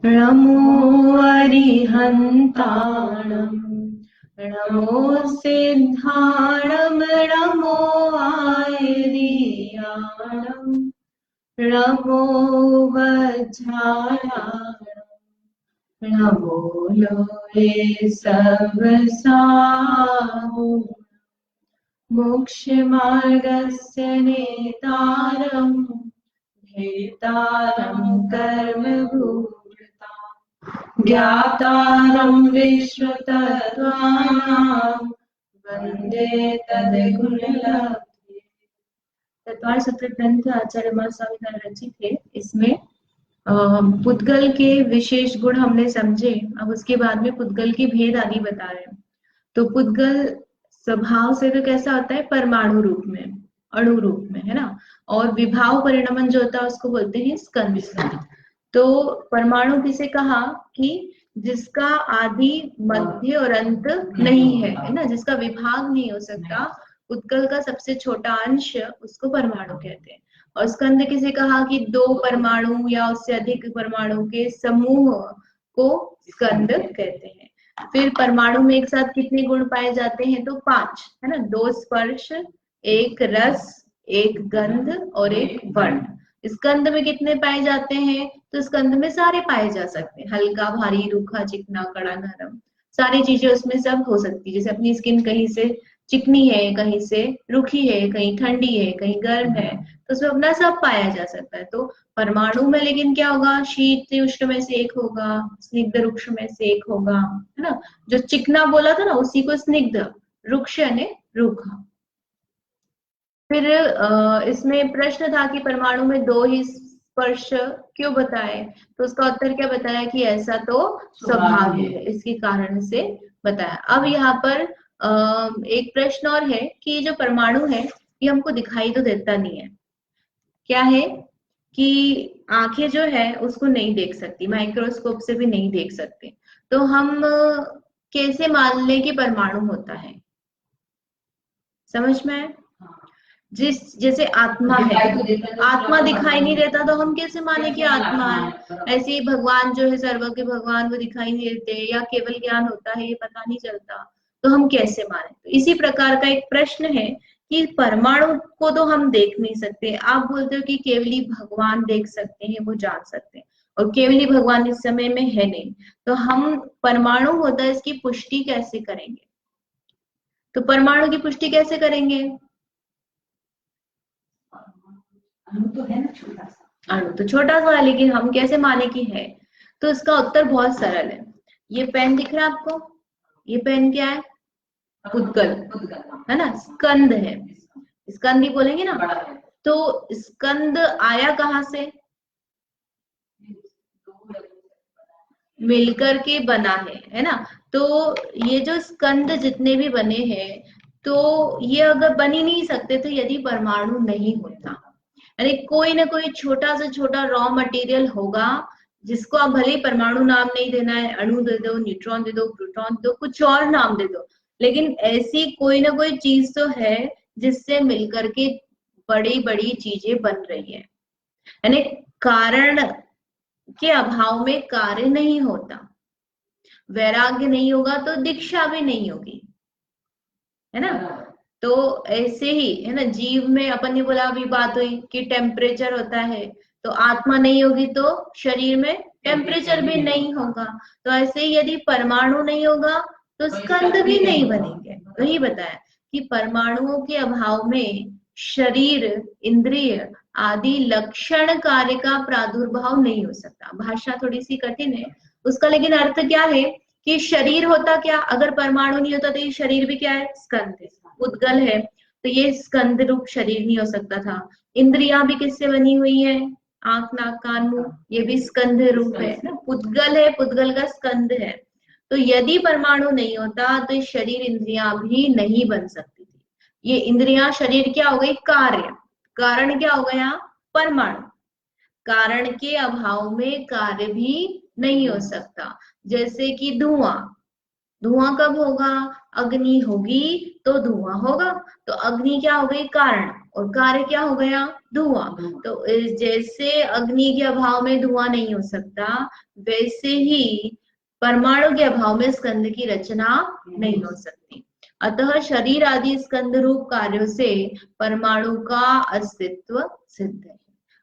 नमो अरिहन्ताणं नमो सिद्धाणं नमो आयर्याणं नमो वज्राणां नमो लोये सर्वसाहु मोक्षमार्गस्य नेतारं भेतारं कर्मभूता ज्ञातारं विश्वतत्त्वानां वन्दे तद्गुणलब्धे। तत्वार सूत्र ग्रंथ आचार्य महास्वामी द्वारा रचित है। इसमें पुद्गल के विशेष गुण हमने समझे। अब उसके बाद में पुद्गल के भेद आदि बता रहे हैं। तो पुद्गल स्वभाव से तो कैसा होता है, परमाणु रूप में, अणु रूप में, है ना। और विभाव परिणमन जो होता है उसको बोलते हैं स्कंद। तो परमाणु किसे कहा कि जिसका आदि मध्य और अंत नहीं है ना, जिसका विभाग नहीं हो सकता। उत्कल का सबसे छोटा अंश उसको परमाणु कहते हैं। और स्कंद किसे कहा कि दो परमाणु या उससे अधिक परमाणु के समूह को स्कंद कहते हैं। फिर परमाणु में एक साथ कितने गुण पाए जाते हैं, तो 5, है ना। 2 स्पर्श, 1 रस, 1 गंध और 1 वर्ण। स्कंद में कितने पाए जाते हैं, तो स्कंद में सारे पाए जा सकते हैं। हल्का, भारी, रूखा, चिकना, कड़ा, नरम, सारी चीजें उसमें सब हो सकती है। जैसे अपनी स्किन कहीं से चिकनी है, कहीं से रूखी है, कहीं ठंडी है, कहीं गर्म है, तो उसमें अपना सब पाया जा सकता है। तो परमाणु में लेकिन क्या होगा, शीत उष्ण में से एक होगा, स्निग्ध रुक्ष में से एक होगा, है ना। जो चिकना बोला था ना, उसी को स्निग्ध, रुक्ष यानी रूखा। फिर इसमें प्रश्न था कि परमाणु में 2 ही स्पर्श क्यों बताए, तो उसका उत्तर क्या बताया कि ऐसा तो स्वभाव है, इसके कारण से बताया। अब यहाँ पर एक प्रश्न और है कि जो परमाणु है ये हमको दिखाई तो देता नहीं है। क्या है कि आंखें जो है उसको नहीं देख सकती, माइक्रोस्कोप से भी नहीं देख सकते। तो हम कैसे मान लें कि परमाणु होता है, समझ में आया? जैसे आत्मा है, आत्मा दिखाई नहीं देता तो हम कैसे माने कि आत्मा है। ऐसे ही भगवान जो है, सर्व के भगवान, वो दिखाई नहीं देते या केवल ज्ञान होता है, ये पता नहीं चलता, तो हम कैसे माने। तो इसी प्रकार का एक प्रश्न है कि परमाणु को तो हम देख नहीं सकते। आप बोलते हो कि केवली भगवान देख सकते हैं, वो जान सकते हैं, और केवली भगवान इस समय में है नहीं, तो हम परमाणु होता है इसकी पुष्टि कैसे करेंगे। तो परमाणु की पुष्टि कैसे करेंगे, अणु तो है ना छोटा सा, अणु तो छोटा सा है, लेकिन हम कैसे माने कि है। तो इसका उत्तर बहुत सरल है। ये पेन दिख रहा है आपको, ये पेन क्या है, पुद्गल, है ना, स्कंद है। स्कंद ही बोलेंगे ना। तो स्कंद आया कहाँ से, मिलकर के बना है ना। तो ये जो स्कंद जितने भी बने हैं, तो ये अगर बन ही नहीं सकते थे यदि परमाणु नहीं होता। यानी कोई ना कोई छोटा से छोटा रॉ मटेरियल होगा, जिसको आप भले ही परमाणु नाम नहीं देना है, अणु दे दो, न्यूट्रॉन दे दो, प्रोटॉन दे दो, कुछ और नाम दे दो, लेकिन ऐसी कोई ना कोई चीज तो है जिससे मिलकर के बड़ी बड़ी चीजें बन रही है। यानी कारण के अभाव में कार्य नहीं होता, वैराग्य नहीं होगा तो दीक्षा भी नहीं होगी, है ना। तो ऐसे ही है ना, जीव में अपन ने बोला, अभी बात हुई कि टेम्परेचर होता है, तो आत्मा नहीं होगी तो शरीर में टेम्परेचर भी नहीं होगा। तो ऐसे ही यदि परमाणु नहीं होगा तो स्कंद भी नहीं बनेंगे। वही बताया कि परमाणुओं के अभाव में शरीर, इंद्रिय आदि लक्षण कार्य का प्रादुर्भाव नहीं हो सकता। भाषा थोड़ी सी कठिन है उसका, लेकिन अर्थ क्या है कि शरीर होता क्या, अगर परमाणु नहीं होता तो ये शरीर भी क्या है, स्कंद है, उद्गल है, तो ये स्कंद रूप शरीर नहीं हो सकता था। इंद्रियां भी किससे बनी हुई है, आंख, नाक, कान, मुंह, ये भी स्कंद रूप है ना, पुद्गल है, पुद्गल का स्कंद है। तो यदि परमाणु नहीं होता तो शरीर, इंद्रियां भी नहीं बन सकती थी। ये इंद्रियां शरीर क्या हो गई, कार्य, कारण क्या हो गया, परमाणु। कारण के अभाव में कार्य भी नहीं हो सकता। जैसे कि धुआं, धुआं कब होगा? अग्नि होगी तो धुआं होगा। तो अग्नि क्या हो गई? कारण, और कार्य क्या हो गया? धुआं। तो जैसे अग्नि के अभाव में धुआं नहीं हो सकता, वैसे ही परमाणु के अभाव में स्कंद की रचना नहीं हो सकती। अतः शरीर आदि स्कंद रूप कार्यों से परमाणु का अस्तित्व सिद्ध है।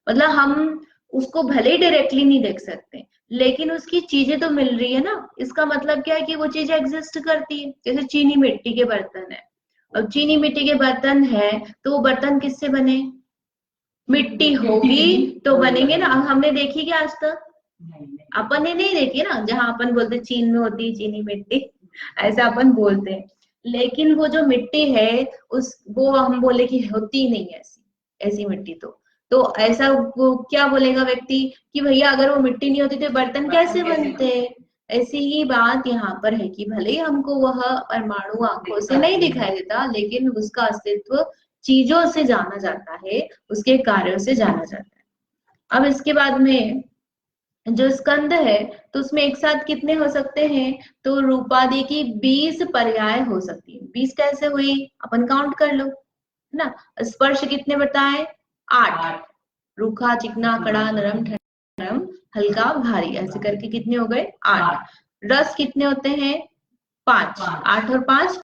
मतलब हम उसको भले ही डायरेक्टली नहीं देख सकते, लेकिन उसकी चीजें तो मिल रही है ना। इसका मतलब क्या है कि वो चीजें एग्जिस्ट करती है। जैसे चीनी मिट्टी के बर्तन है, अब चीनी मिट्टी के बर्तन है तो वो बर्तन किससे बने? मिट्टी होगी तो बनेंगे ना। अब हमने देखी क्या आज तक? अपन ने नहीं देखी ना। जहां अपन बोलते चीन में होती है चीनी मिट्टी, ऐसा अपन बोलते हैं, लेकिन वो जो मिट्टी है उस वो हम बोले कि होती नहीं है ऐसी, ऐसी मिट्टी। तो ऐसा वो क्या बोलेगा व्यक्ति कि भैया अगर वो मिट्टी नहीं होती तो बर्तन कैसे बनते? ऐसी ही बात यहाँ पर है कि भले ही हमको वह परमाणु आंखों से नहीं दिखाई देता, लेकिन उसका अस्तित्व चीजों से जाना जाता है, उसके कार्यों से जाना जाता है। अब इसके बाद में जो स्कंद है, तो उसमें एक साथ कितने हो सकते हैं? तो रूपादि की 20 पर्याय हो सकती है। 20 कैसे हुई? अपन काउंट कर लो, है ना। स्पर्श कितने बताए? 8। रूखा, चिकना, कड़ा, नरम, नरम, हल्का, भारी, ऐसे करके कितने हो गए? 8। रस कितने होते हैं? 5। 8 और 5